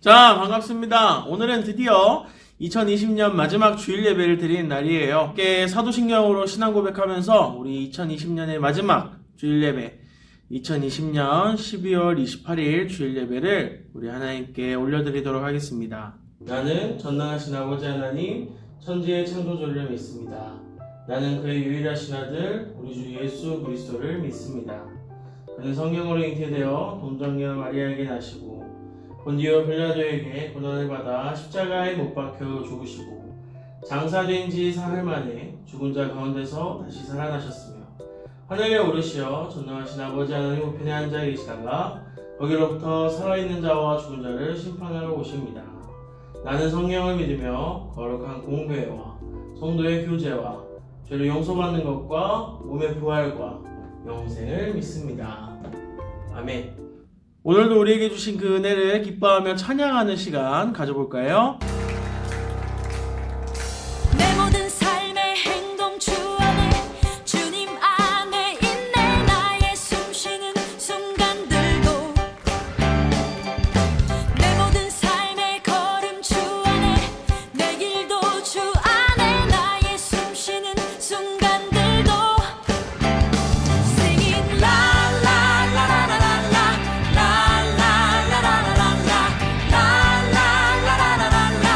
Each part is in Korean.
자, 반갑습니다. 오늘은 드디어 2020년 마지막 주일 예배를 드리는 날이에요. 함께 사도신경으로 신앙 고백하면서 우리 2020년의 마지막 주일 예배, 2020년 12월 28일 주일 예배를 우리 하나님께 올려드리도록 하겠습니다. 나는 전능하신 아버지 하나님, 천지의 창조주를 믿습니다. 나는 그의 유일하신 아들, 우리 주 예수 그리스도를 믿습니다. 그는 성령으로 잉태되어 동정녀 마리아에게 나시고 본디오 빌라도에게 고난을 받아 십자가에 못 박혀 죽으시고 장사된 지 사흘 만에 죽은 자 가운데서 다시 살아나셨으며 하늘에 오르시어 전능하신 아버지 하나님 우편에 앉아 계시다가 거기로부터 살아있는 자와 죽은 자를 심판하러 오십니다. 나는 성령을 믿으며 거룩한 공회와 성도의 교제와 죄를 용서받는 것과 몸의 부활과 영생을 믿습니다. 아멘. 오늘도 우리에게 주신 그 은혜를 기뻐하며 찬양하는 시간 가져볼까요? 내 모든 삶의 행동 주 안에 주님 안에 있네. 나의 숨쉬는 순간들도 내 모든 삶의 걸음 주 안에 내 길도 주 안에 나의 숨쉬는 순간들도 Singing la la la la la la la la la la la la la la la la la la la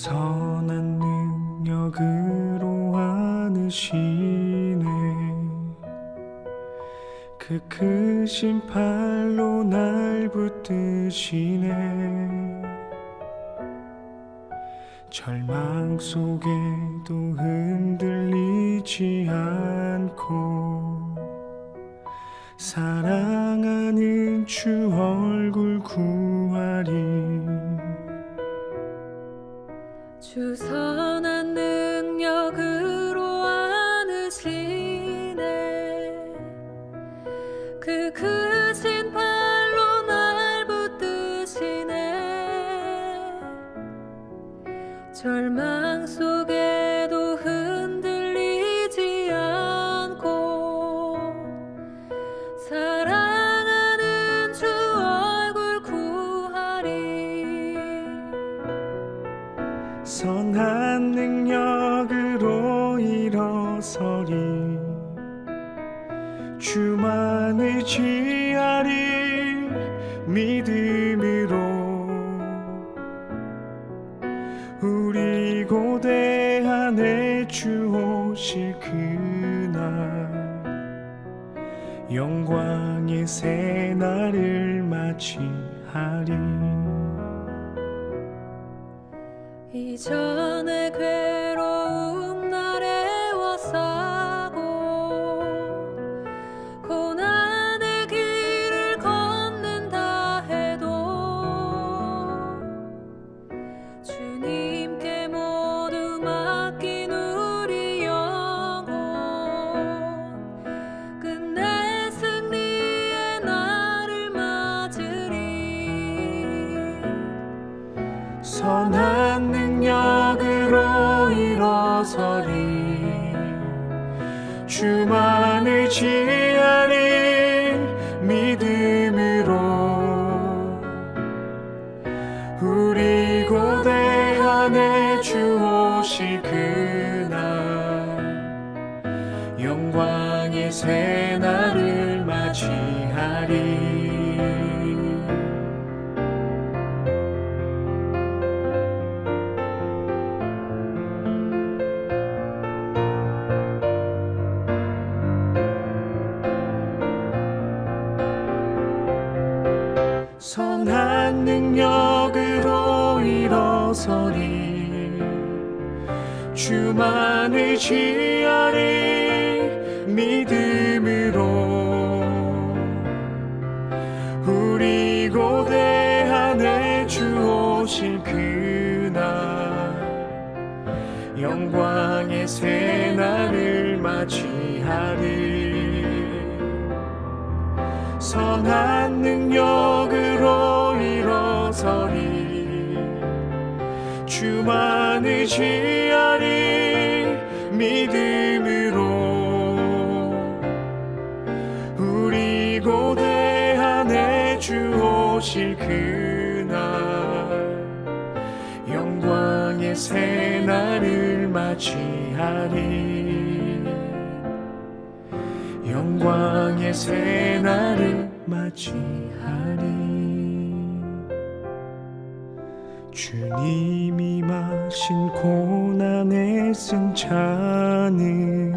선한 능력으로 안으시네. 그 크신 팔로 날 붙드시네. 절망 속에도 흔들리지 않고 사랑하는 주 얼굴 구하리. 주 선한 능력으로 안으시네. 그 크신 팔로 날 붙드시네. 절망 속에도 흔들리지 않고 사랑하는 주 얼굴 구하리. 선한 능력으로 일어서리. 주만 의지하리. 믿음으로 우리 고대 안에 주 오실 그날 영광의 새 날을 맞이하리. 이전에 괴로움 날에 와싸고 고난의 길을 걷는다 해도 주님께 모두 맡긴 우리 영혼 끝내 승리의 날을 맞으리. 선한 능력으로 일어서리. 주만 의지하리. 믿음으로 우리 고대 안에 주 오실 그날 영광의 새 날을 맞이하리. 선한 능력으로 일어서리. 주만 의지하리. 믿음으로 우리 고대 안에 주 오실 그날 영광의 새 날을 맞이하리. 선한 능력으로 일어서리. 주만 의지하리. 믿음으로 우리 고대 안에 주 오실 그날 영광의 새 날을 맞이하리. 영광의 새 날을 맞이하리. 주님이 마신 고난의 쓴 잔을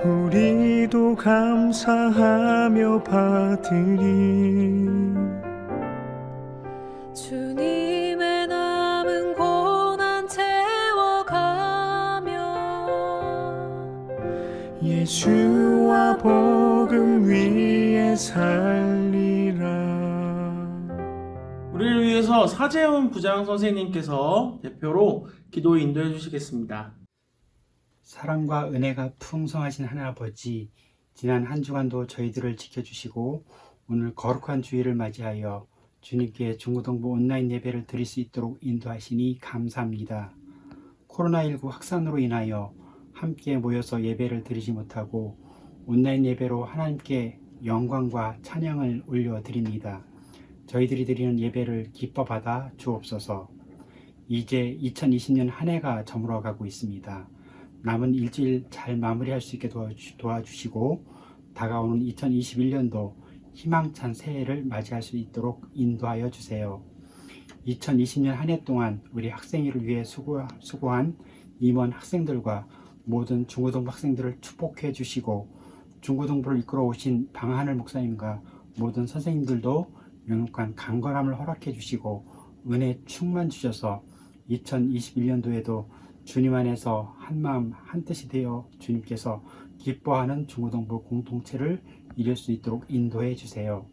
우리도 감사하며 받으리. 주님의 남은 고난 채워가며 예수와 복음 위에 살리라. 우리를 위해서 사재훈 부장 선생님께서 대표로 기도 인도해 주시겠습니다. 사랑과 은혜가 풍성하신 하나아버지, 지난 한 주간도 저희들을 지켜주시고 오늘 거룩한 주일을 맞이하여 주님께 중고등부 온라인 예배를 드릴 수 있도록 인도하시니 감사합니다. 코로나19 확산으로 인하여 함께 모여서 예배를 드리지 못하고 온라인 예배로 하나님께 영광과 찬양을 올려드립니다. 저희들이 드리는 예배를 기뻐 받아 주옵소서. 이제 2020년 한 해가 저물어가고 있습니다. 남은 일주일 잘 마무리할 수 있게 도와주시고 다가오는 2021년도 희망찬 새해를 맞이할 수 있도록 인도하여 주세요. 2020년 한 해 동안 우리 학생회를 위해 수고한 임원 학생들과 모든 중고등부 학생들을 축복해 주시고 중고등부를 이끌어 오신 방하늘 목사님과 모든 선생님들도 명확한 강건함을 허락해 주시고 은혜 충만 주셔서 2021년도에도 주님 안에서 한마음 한뜻이 되어 주님께서 기뻐하는 중고등부 공동체를 이룰 수 있도록 인도해 주세요.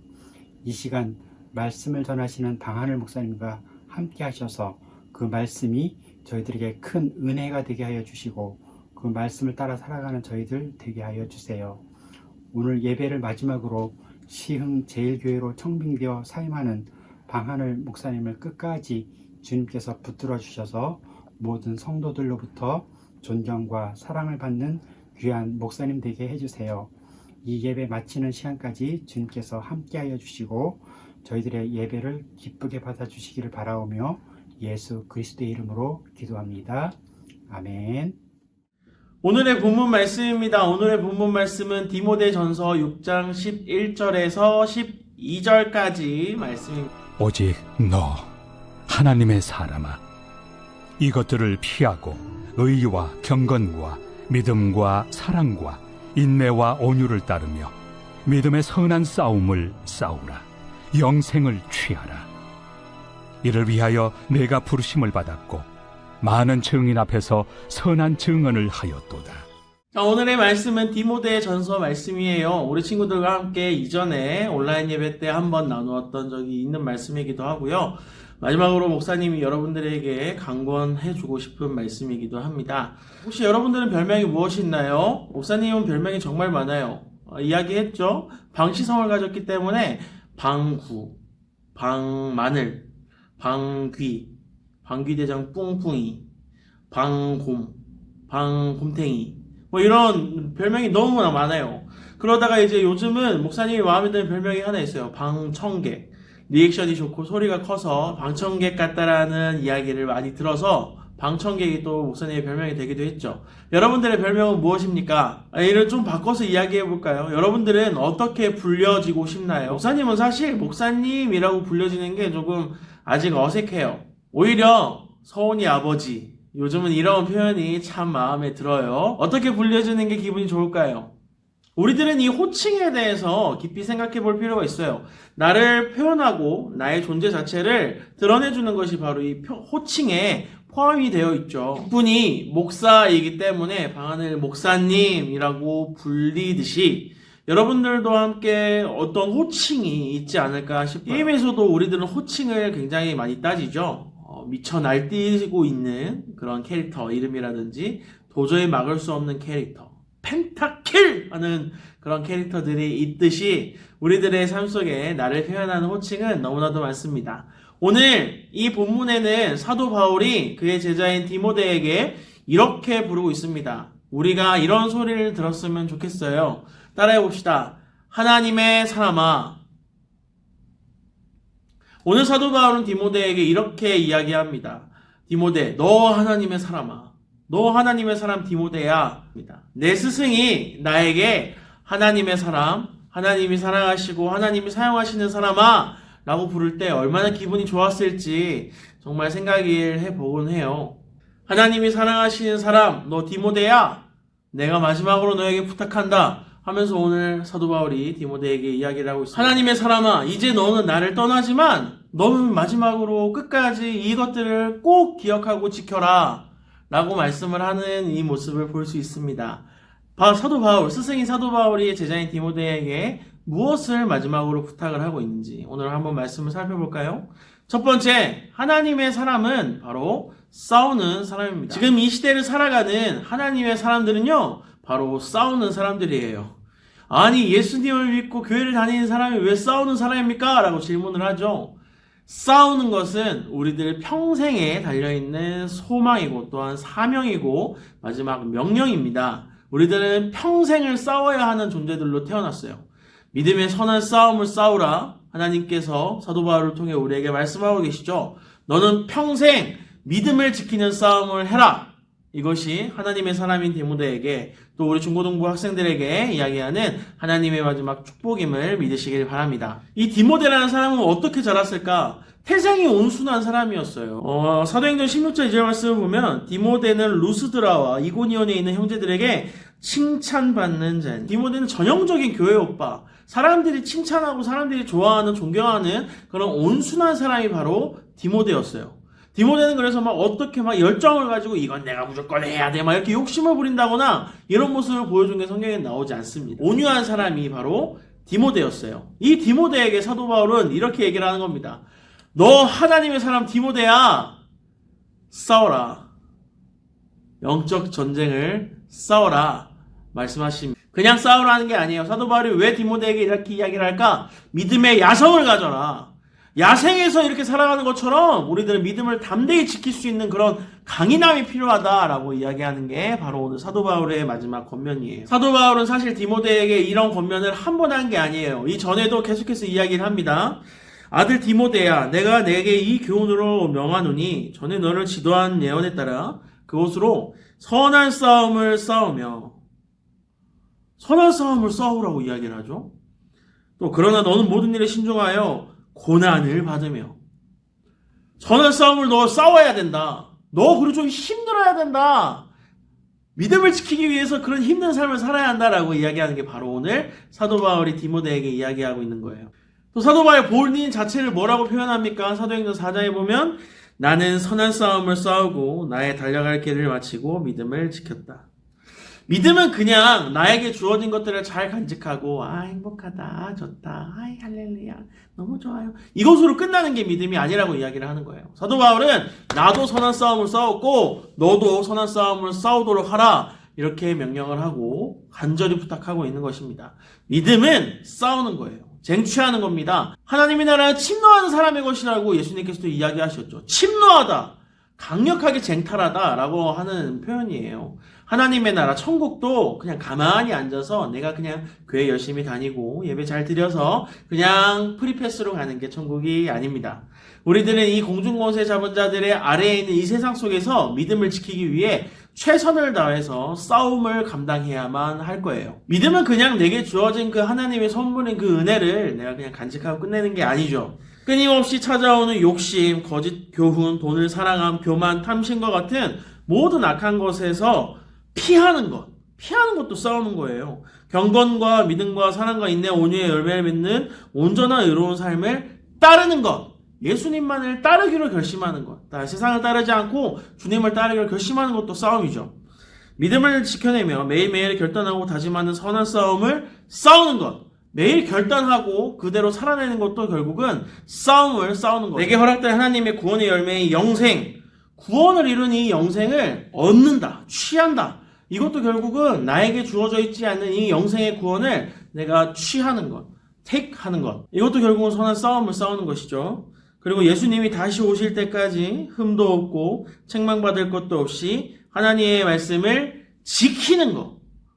이 시간 말씀을 전하시는 방하늘 목사님과 함께 하셔서 그 말씀이 저희들에게 큰 은혜가 되게 하여 주시고 그 말씀을 따라 살아가는 저희들 되게 하여 주세요. 오늘 예배를 마지막으로 시흥 제일교회로 청빙되어 사임하는 방하늘 목사님을 끝까지 주님께서 붙들어 주셔서 모든 성도들로부터 존경과 사랑을 받는 귀한 목사님 되게 해주세요. 이 예배 마치는 시간까지 주님께서 함께하여 주시고 저희들의 예배를 기쁘게 받아주시기를 바라오며 예수 그리스도의 이름으로 기도합니다. 아멘. 오늘의 본문 말씀입니다. 오늘의 본문 말씀은 디모데전서 6장 11절에서 12절까지 말씀입니다. 오직 너 하나님의 사람아, 이것들을 피하고 의와 경건과 믿음과 사랑과 인내와 온유를 따르며 믿음의 선한 싸움을 싸우라. 영생을 취하라. 이를 위하여 내가 부르심을 받았고 많은 증인 앞에서 선한 증언을 하였도다. 자, 오늘의 말씀은 디모데전서 말씀이에요. 우리 친구들과 함께 이전에 온라인 예배 때 한번 나누었던 적이 있는 말씀이기도 하고요. 마지막으로 목사님이 여러분들에게 강권해주고 싶은 말씀이기도 합니다. 혹시 여러분들은 별명이 무엇이 있나요? 목사님은 별명이 정말 많아요. 이야기했죠? 방시성을 가졌기 때문에 방구, 방마늘, 방귀, 방귀대장 뿡뿡이, 방곰, 방곰탱이 뭐 이런 별명이 너무나 많아요. 그러다가 이제 요즘은 목사님이 마음에 드는 별명이 하나 있어요. 방청객. 리액션이 좋고 소리가 커서 방청객 같다라는 이야기를 많이 들어서 방청객이 또 목사님의 별명이 되기도 했죠. 여러분들의 별명은 무엇입니까? 이를 좀 바꿔서 이야기해 볼까요? 여러분들은 어떻게 불려지고 싶나요? 목사님은 사실 목사님이라고 불려지는 게 조금 아직 어색해요. 오히려 서훈이 아버지, 요즘은 이런 표현이 참 마음에 들어요. 어떻게 불려지는 게 기분이 좋을까요? 우리들은 이 호칭에 대해서 깊이 생각해 볼 필요가 있어요. 나를 표현하고 나의 존재 자체를 드러내주는 것이 바로 이 호칭에 포함이 되어 있죠. 이분이 목사이기 때문에 방하늘 목사님이라고 불리듯이 여러분들도 함께 어떤 호칭이 있지 않을까 싶어요. 게임에서도 우리들은 호칭을 굉장히 많이 따지죠. 미쳐 날뛰고 있는 그런 캐릭터 이름이라든지 도저히 막을 수 없는 캐릭터, 펜타킬! 하는 그런 캐릭터들이 있듯이 우리들의 삶 속에 나를 표현하는 호칭은 너무나도 많습니다. 오늘 이 본문에는 사도 바울이 그의 제자인 디모데에게 이렇게 부르고 있습니다. 우리가 이런 소리를 들었으면 좋겠어요. 따라해 봅시다. 하나님의 사람아. 오늘 사도 바울은 디모데에게 이렇게 이야기합니다. 디모데, 너 하나님의 사람아. 너 하나님의 사람 디모데야. 내 스승이 나에게 하나님의 사람, 하나님이 사랑하시고 하나님이 사용하시는 사람아 라고 부를 때 얼마나 기분이 좋았을지 정말 생각을 해보곤 해요. 하나님이 사랑하시는 사람, 너 디모데야. 내가 마지막으로 너에게 부탁한다 하면서 오늘 사도 바울이 디모데에게 이야기를 하고 있습니다. 하나님의 사람아, 이제 너는 나를 떠나지만 너는 마지막으로 끝까지 이것들을 꼭 기억하고 지켜라 라고 말씀을 하는 이 모습을 볼 수 있습니다. 사도 바울, 스승인 사도 바울이 제자인 디모데에게 무엇을 마지막으로 부탁을 하고 있는지 오늘 한번 말씀을 살펴볼까요? 첫 번째, 하나님의 사람은 바로 싸우는 사람입니다. 지금 이 시대를 살아가는 하나님의 사람들은요, 바로 싸우는 사람들이에요. 아니, 예수님을 믿고 교회를 다니는 사람이 왜 싸우는 사람입니까? 라고 질문을 하죠. 싸우는 것은 우리들 평생에 달려있는 소망이고 또한 사명이고 마지막 명령입니다. 우리들은 평생을 싸워야 하는 존재들로 태어났어요. 믿음의 선한 싸움을 싸우라. 하나님께서 사도 바울을 통해 우리에게 말씀하고 계시죠. 너는 평생 믿음을 지키는 싸움을 해라. 이것이 하나님의 사람인 디모데에게 또 우리 중고등부 학생들에게 이야기하는 하나님의 마지막 축복임을 믿으시길 바랍니다. 이 디모데라는 사람은 어떻게 자랐을까? 태생이 온순한 사람이었어요. 사도행전 16절 2절 말씀을 보면 디모데는 루스드라와 이고니온에 있는 형제들에게 칭찬받는 자니. 디모데는 전형적인 교회 오빠, 사람들이 칭찬하고 사람들이 좋아하는 존경하는 그런 온순한 사람이 바로 디모데였어요. 디모데는 그래서 막 어떻게 막 열정을 가지고 이건 내가 무조건 해야 돼 막 이렇게 욕심을 부린다거나 이런 모습을 보여준 게 성경에 나오지 않습니다. 온유한 사람이 바로 디모데였어요. 이 디모데에게 사도 바울은 이렇게 얘기를 하는 겁니다. 너 하나님의 사람 디모데야, 싸워라. 영적 전쟁을 싸워라 말씀하십니다. 그냥 싸우라는 게 아니에요. 사도 바울이 왜 디모데에게 이렇게 이야기를 할까? 믿음의 야성을 가져라. 야생에서 이렇게 살아가는 것처럼 우리들은 믿음을 담대히 지킬 수 있는 그런 강인함이 필요하다라고 이야기하는 게 바로 오늘 사도 바울의 마지막 권면이에요. 사도 바울은 사실 디모데에게 이런 권면을 한 번 한 게 아니에요. 이 전에도 계속해서 이야기를 합니다. 아들 디모데야, 내가 내게 이 교훈으로 명하노니 전에 너를 지도한 예언에 따라 그것으로 선한 싸움을 싸우며, 선한 싸움을 싸우라고 이야기를 하죠. 또 그러나 너는 모든 일에 신중하여 고난을 받으며, 선한 싸움을 너 싸워야 된다. 너 그리고 좀 힘들어야 된다. 믿음을 지키기 위해서 그런 힘든 삶을 살아야 한다라고 이야기하는 게 바로 오늘 사도 바울이 디모데에게 이야기하고 있는 거예요. 또 사도 바울 본인 자체를 뭐라고 표현합니까? 사도행전 4장에 보면 나는 선한 싸움을 싸우고 나의 달려갈 길을 마치고 믿음을 지켰다. 믿음은 그냥 나에게 주어진 것들을 잘 간직하고 행복하다, 좋다, 할렐루야, 너무 좋아요, 이것으로 끝나는 게 믿음이 아니라고 이야기를 하는 거예요. 사도 바울은 나도 선한 싸움을 싸웠고 너도 선한 싸움을 싸우도록 하라 이렇게 명령을 하고 간절히 부탁하고 있는 것입니다. 믿음은 싸우는 거예요. 쟁취하는 겁니다. 하나님의 나라는 침노하는 사람의 것이라고 예수님께서도 이야기하셨죠. 침노하다, 강력하게 쟁탈하다 라고 하는 표현이에요. 하나님의 나라, 천국도 그냥 가만히 앉아서 내가 그냥 교회 열심히 다니고 예배 잘 드려서 그냥 프리패스로 가는 게 천국이 아닙니다. 우리들은 이 공중권세 잡은 자들의 아래에 있는 이 세상 속에서 믿음을 지키기 위해 최선을 다해서 싸움을 감당해야만 할 거예요. 믿음은 그냥 내게 주어진 그 하나님의 선물인 그 은혜를 내가 그냥 간직하고 끝내는 게 아니죠. 끊임없이 찾아오는 욕심, 거짓 교훈, 돈을 사랑함, 교만, 탐심과 같은 모든 악한 것에서 피하는 것도 싸우는 거예요. 경건과 믿음과 사랑과 인내, 온유의 열매를 맺는 온전한 의로운 삶을 따르는 것, 예수님만을 따르기로 결심하는 것, 세상을 따르지 않고 주님을 따르기로 결심하는 것도 싸움이죠. 믿음을 지켜내며 매일매일 결단하고 다짐하는 선한 싸움을 싸우는 것, 매일 결단하고 그대로 살아내는 것도 결국은 싸움을 싸우는 거예요. 내게 허락된 하나님의 구원의 열매인 영생, 구원을 이룬 이 영생을 얻는다, 취한다. 이것도 결국은 나에게 주어져 있지 않는 이 영생의 구원을 내가 취하는 것, 택하는 것. 이것도 결국은 선한 싸움을 싸우는 것이죠. 그리고 예수님이 다시 오실 때까지 흠도 없고 책망받을 것도 없이 하나님의 말씀을 지키는 것.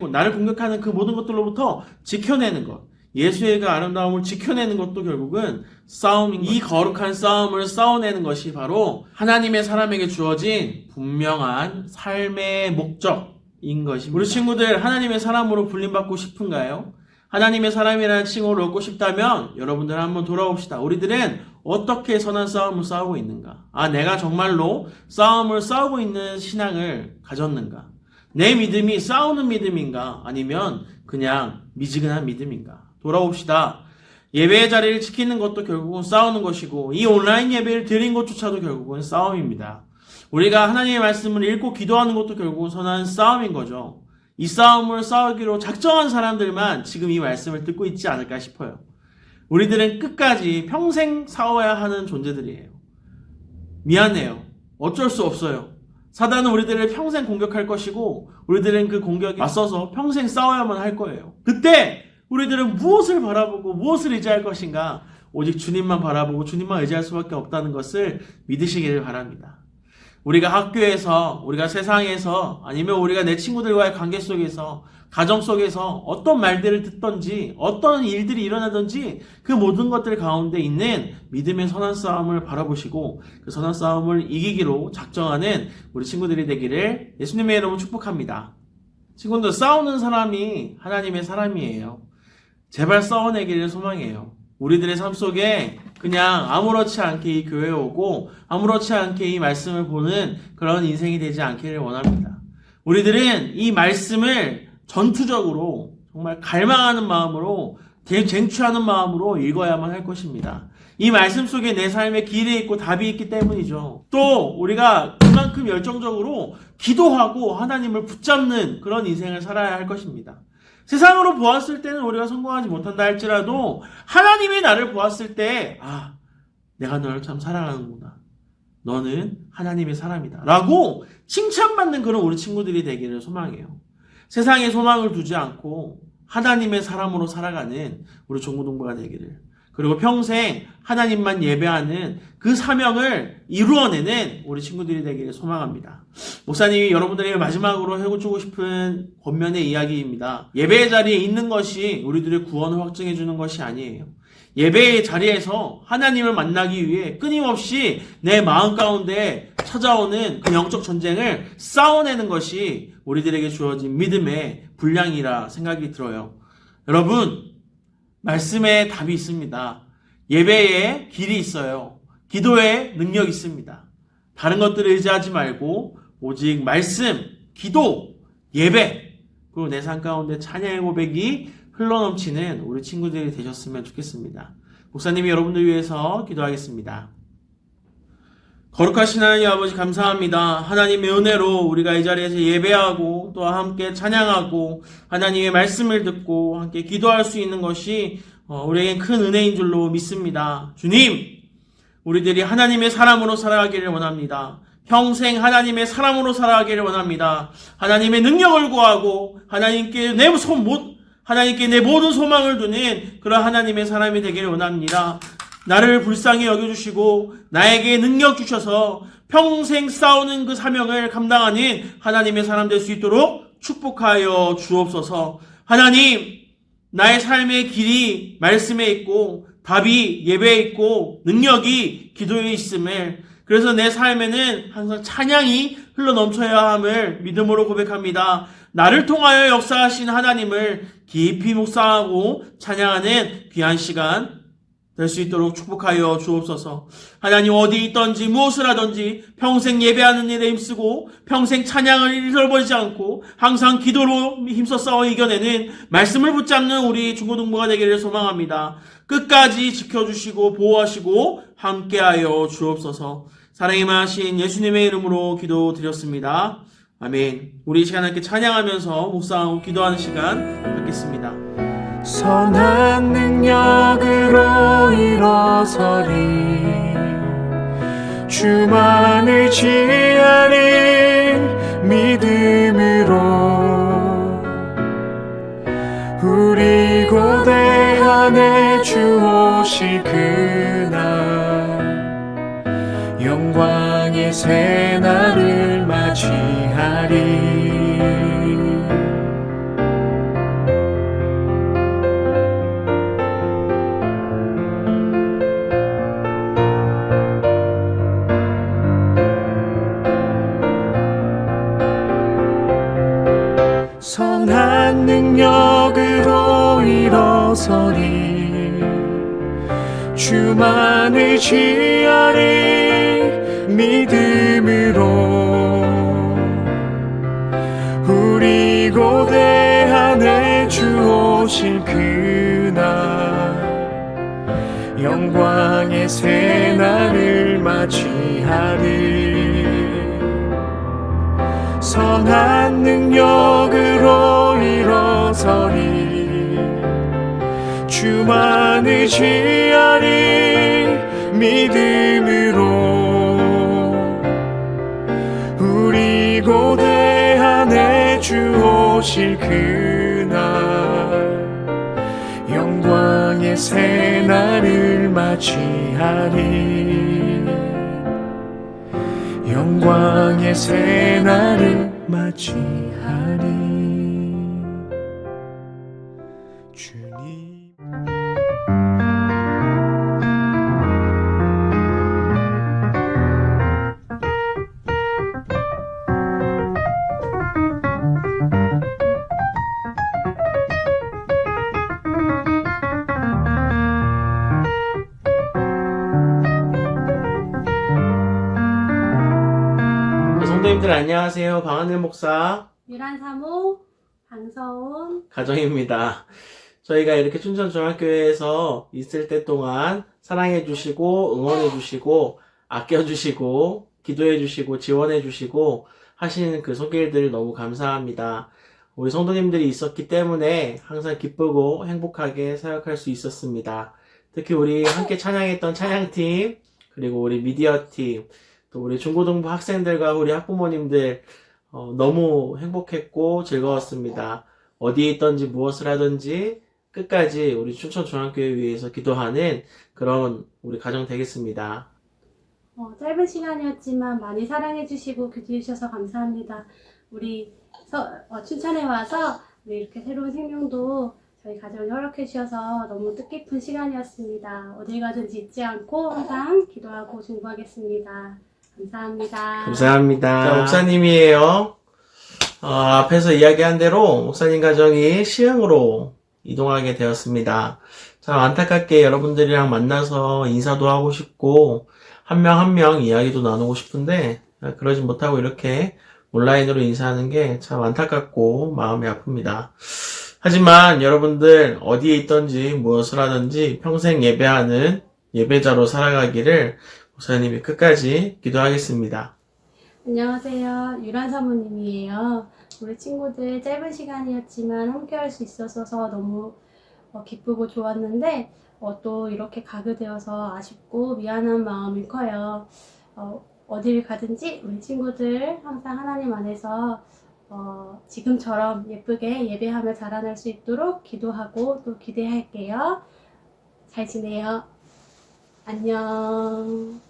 나를 공격하는 그 모든 것들로부터 지켜내는 것. 예수의 그 아름다움을 지켜내는 것도 결국은 싸움인 것. 이 거룩한 싸움을 싸워내는 것이 바로 하나님의 사람에게 주어진 분명한 삶의 목적인 것입니다. 우리 친구들 하나님의 사람으로 불림받고 싶은가요? 하나님의 사람이라는 칭호를 얻고 싶다면 여러분들 한번 돌아봅시다. 우리들은 어떻게 선한 싸움을 싸우고 있는가? 내가 정말로 싸움을 싸우고 있는 신앙을 가졌는가? 내 믿음이 싸우는 믿음인가? 아니면 그냥 미지근한 믿음인가? 돌아봅시다. 예배의 자리를 지키는 것도 결국은 싸우는 것이고 이 온라인 예배를 드린 것조차도 결국은 싸움입니다. 우리가 하나님의 말씀을 읽고 기도하는 것도 결국은 선한 싸움인 거죠. 이 싸움을 싸우기로 작정한 사람들만 지금 이 말씀을 듣고 있지 않을까 싶어요. 우리들은 끝까지 평생 싸워야 하는 존재들이에요. 미안해요. 어쩔 수 없어요. 사단은 우리들을 평생 공격할 것이고 우리들은 그 공격에 맞서서 평생 싸워야만 할 거예요. 그때 우리들은 무엇을 바라보고 무엇을 의지할 것인가? 오직 주님만 바라보고 주님만 의지할 수밖에 없다는 것을 믿으시기를 바랍니다. 우리가 학교에서, 우리가 세상에서, 아니면 우리가 내 친구들과의 관계 속에서, 가정 속에서 어떤 말들을 듣던지, 어떤 일들이 일어나든지 그 모든 것들 가운데 있는 믿음의 선한 싸움을 바라보시고 그 선한 싸움을 이기기로 작정하는 우리 친구들이 되기를 예수님의 이름으로 축복합니다. 친구들, 싸우는 사람이 하나님의 사람이에요. 제발 싸워내기를 소망해요. 우리들의 삶 속에 그냥 아무렇지 않게 이 교회에 오고 아무렇지 않게 이 말씀을 보는 그런 인생이 되지 않기를 원합니다. 우리들은 이 말씀을 전투적으로 정말 갈망하는 마음으로, 쟁취하는 마음으로 읽어야만 할 것입니다. 이 말씀 속에 내 삶에 길이 있고 답이 있기 때문이죠. 또 우리가 그만큼 열정적으로 기도하고 하나님을 붙잡는 그런 인생을 살아야 할 것입니다. 세상으로 보았을 때는 우리가 성공하지 못한다 할지라도 하나님이 나를 보았을 때 내가 너를 참 사랑하는구나. 너는 하나님의 사람이다. 라고 칭찬받는 그런 우리 친구들이 되기를 소망해요. 세상에 소망을 두지 않고 하나님의 사람으로 살아가는 우리 종구동부가 되기를, 그리고 평생 하나님만 예배하는 그 사명을 이루어내는 우리 친구들이 되기를 소망합니다. 목사님이 여러분들에게 마지막으로 해주고 싶은 권면의 이야기입니다. 예배의 자리에 있는 것이 우리들의 구원을 확증해 주는 것이 아니에요. 예배의 자리에서 하나님을 만나기 위해 끊임없이 내 마음 가운데 찾아오는 그 영적 전쟁을 싸워내는 것이 우리들에게 주어진 믿음의 분량이라 생각이 들어요. 여러분, 말씀에 답이 있습니다. 예배에 길이 있어요. 기도에 능력이 있습니다. 다른 것들을 의지하지 말고 오직 말씀, 기도, 예배, 그리고 내 삶 가운데 찬양의 고백이 흘러넘치는 우리 친구들이 되셨으면 좋겠습니다. 목사님이 여러분들 위해서 기도하겠습니다. 거룩하신 하나님 아버지, 감사합니다. 하나님의 은혜로 우리가 이 자리에서 예배하고 또 함께 찬양하고 하나님의 말씀을 듣고 함께 기도할 수 있는 것이 우리에겐 큰 은혜인 줄로 믿습니다. 주님, 우리들이 하나님의 사람으로 살아가기를 원합니다. 평생 하나님의 사람으로 살아가기를 원합니다. 하나님의 능력을 구하고 하나님께 내 모든 소망을 두는 그런 하나님의 사람이 되기를 원합니다. 나를 불쌍히 여겨주시고 나에게 능력 주셔서 평생 싸우는 그 사명을 감당하는 하나님의 사람 될 수 있도록 축복하여 주옵소서. 하나님, 나의 삶의 길이 말씀에 있고 답이 예배에 있고 능력이 기도에 있음을, 그래서 내 삶에는 항상 찬양이 흘러넘쳐야 함을 믿음으로 고백합니다. 나를 통하여 역사하신 하나님을 깊이 묵상하고 찬양하는 귀한 시간 될 수 있도록 축복하여 주옵소서. 하나님, 어디 있든지 무엇을 하든지 평생 예배하는 일에 힘쓰고 평생 찬양을 잃어버리지 않고 항상 기도로 힘써 싸워 이겨내는 말씀을 붙잡는 우리 중고등부가 되기를 소망합니다. 끝까지 지켜주시고 보호하시고 함께하여 주옵소서. 사랑이 많으신 예수님의 이름으로 기도드렸습니다. 아멘. 우리 이 시간 함께 찬양하면서 묵상하고 기도하는 시간 갖겠습니다. 선한 능력으로 일어서리, 주만을 지하리 믿음으로, 우리 고대 안에 주 오실 그날, 영광의 새날을 맞이하리. 선한 능력으로 일어서리, 주만을 지하리 믿음으로, 우리 고대 안에 주 오실 그날, 영광의 새날을 맞이하리. 선한 능력으로 일어서리, 주만을 지하리 믿음으로, 우리 고대 안에 주 오실 그날, 영광의 새날을 맞이하리. 영광의 새날을 맞이하리. 주님, 성도님들 안녕하세요. 방하늘 목사 유란 사모, 방서운, 가정입니다. 저희가 이렇게 춘천중학교에서 있을 때 동안 사랑해주시고 응원해주시고 아껴주시고 기도해주시고 지원해주시고 하시는 그 손길들 너무 감사합니다. 우리 성도님들이 있었기 때문에 항상 기쁘고 행복하게 사역할 수 있었습니다. 특히 우리 함께 찬양했던 찬양팀, 그리고 우리 미디어팀, 또 우리 중고등부 학생들과 우리 학부모님들 너무 행복했고 즐거웠습니다. 어디에 있던지 무엇을 하든지 끝까지 우리 춘천중학교에 위해서 기도하는 그런 우리 가정 되겠습니다. 짧은 시간이었지만 많이 사랑해주시고 기도해주셔서 감사합니다. 우리 춘천에 와서 우리 이렇게 새로운 생명도 저희 가정이 허락해주셔서 너무 뜻깊은 시간이었습니다. 어딜 가든지 잊지 않고 항상 기도하고 중보하겠습니다. 감사합니다. 감사합니다. 자, 목사님이에요. 앞에서 이야기한 대로 목사님 가정이 시흥으로 이동하게 되었습니다. 참 안타깝게 여러분들이랑 만나서 인사도 하고 싶고 한 명 한 명 이야기도 나누고 싶은데 그러지 못하고 이렇게 온라인으로 인사하는 게 참 안타깝고 마음이 아픕니다. 하지만 여러분들 어디에 있든지 무엇을 하든지 평생 예배하는 예배자로 살아가기를 목사님이 끝까지 기도하겠습니다. 안녕하세요. 유란 사모님이에요. 우리 친구들 짧은 시간이었지만 함께 할 수 있어서 너무 기쁘고 좋았는데 또 이렇게 가게 되어서 아쉽고 미안한 마음이 커요. 어딜 가든지 우리 친구들 항상 하나님 안에서 지금처럼 예쁘게 예배하며 자라날 수 있도록 기도하고 또 기대할게요. 잘 지내요. 안녕.